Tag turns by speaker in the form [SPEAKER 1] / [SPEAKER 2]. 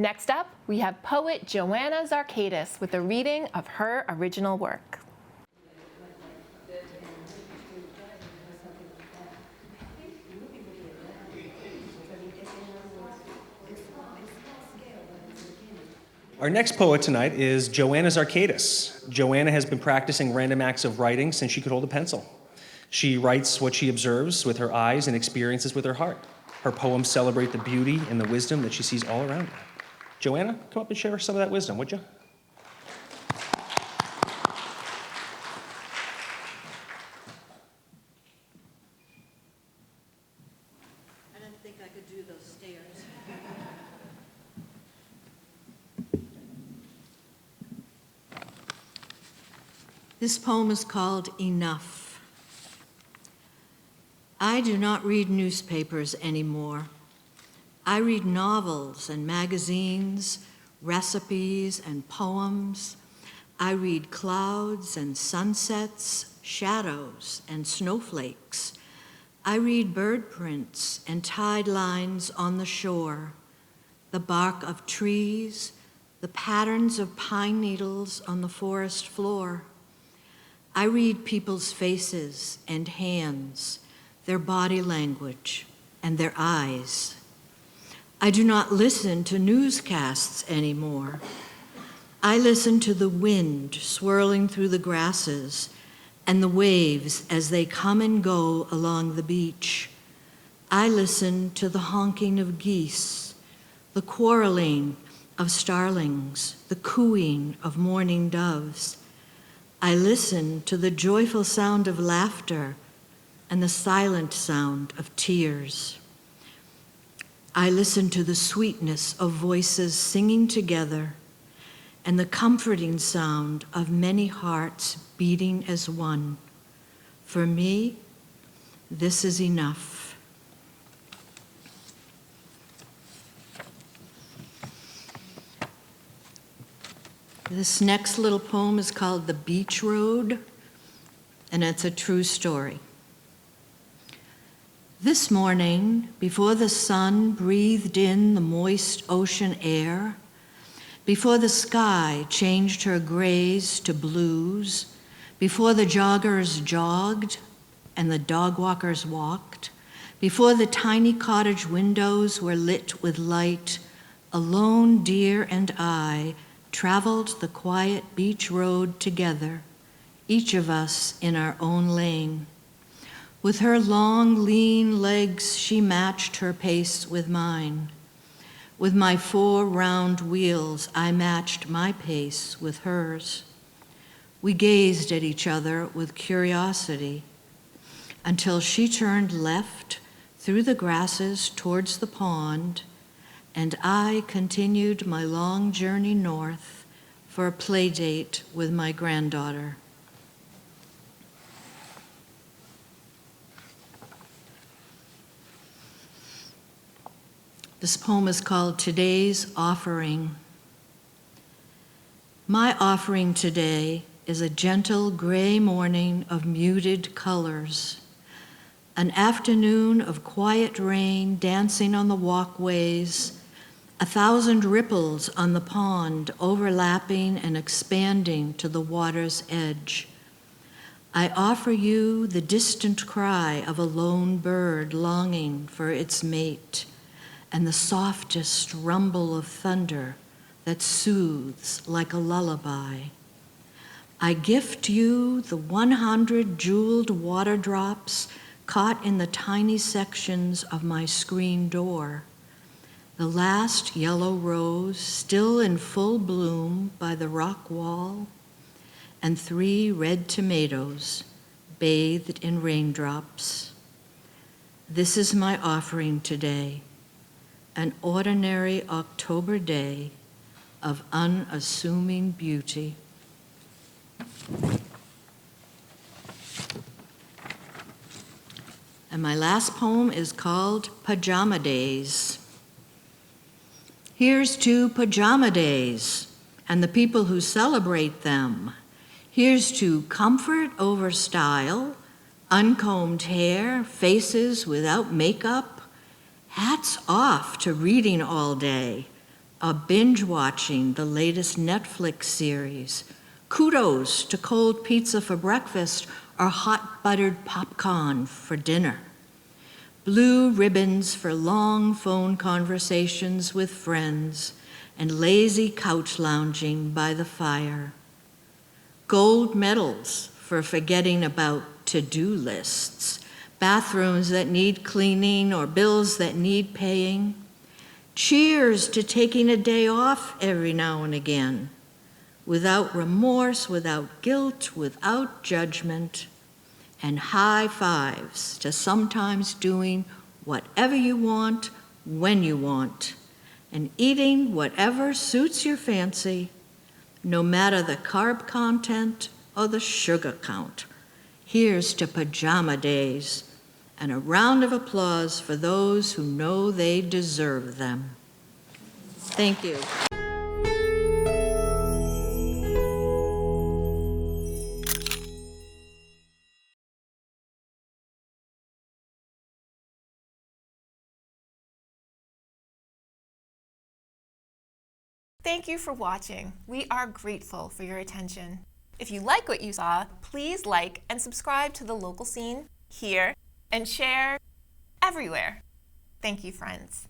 [SPEAKER 1] Next up, we have poet Joanna Zarkadas with a reading of her original work.
[SPEAKER 2] Our next poet tonight is Joanna Zarkadas. Joanna has been practicing random acts of writing since she could hold a pencil. She writes what she observes with her eyes and experiences with her heart. Her poems celebrate the beauty and the wisdom that she sees all around her. Joanna, come up and share some of that wisdom, would you?
[SPEAKER 3] I didn't think I could do those stairs. This poem is called Enough. I do not read newspapers anymore. I read novels and magazines, recipes and poems. I read clouds and sunsets, shadows and snowflakes. I read bird prints and tide lines on the shore, the bark of trees, the patterns of pine needles on the forest floor. I read people's faces and hands, their body language, and their eyes. I do not listen to newscasts anymore. I listen to the wind swirling through the grasses and the waves as they come and go along the beach. I listen to the honking of geese, the quarreling of starlings, the cooing of mourning doves. I listen to the joyful sound of laughter and the silent sound of tears. I listen to the sweetness of voices singing together and the comforting sound of many hearts beating as one. For me, this is enough. This next little poem is called The Beach Road, and it's a true story. This morning, before the sun breathed in the moist ocean air, before the sky changed her grays to blues, before the joggers jogged and the dog walkers walked, before the tiny cottage windows were lit with light, a lone deer and I traveled the quiet beach road together, each of us in our own lane. With her long, lean legs, she matched her pace with mine. With my 4 round wheels, I matched my pace with hers. We gazed at each other with curiosity until she turned left through the grasses towards the pond, and I continued my long journey north for a play date with my granddaughter. This poem is called Today's Offering. My offering today is a gentle gray morning of muted colors, an afternoon of quiet rain dancing on the walkways, 1,000 ripples on the pond overlapping and expanding to the water's edge. I offer you the distant cry of a lone bird longing for its mate, and the softest rumble of thunder that soothes like a lullaby. I gift you the 100 jeweled water drops caught in the tiny sections of my screen door, the last yellow rose still in full bloom by the rock wall, and 3 red tomatoes bathed in raindrops. This is my offering today, an ordinary October day of unassuming beauty. And my last poem is called Pajama Days. Here's to Pajama Days and the people who celebrate them. Here's to comfort over style, uncombed hair, faces without makeup. Hats off to reading all day, binge-watching the latest Netflix series, kudos to cold pizza for breakfast or hot buttered popcorn for dinner, blue ribbons for long phone conversations with friends, and lazy couch lounging by the fire, gold medals for forgetting about to-do lists, bathrooms that need cleaning or bills that need paying, cheers to taking a day off every now and again, without remorse, without guilt, without judgment, and high fives to sometimes doing whatever you want, when you want, and eating whatever suits your fancy, no matter the carb content or the sugar count. Here's to pajama days, and a round of applause for those who know they deserve them. Thank you.
[SPEAKER 1] Thank you for watching. We are grateful for your attention. If you like what you saw, please like and subscribe to the local scene here and share everywhere. Thank you, friends.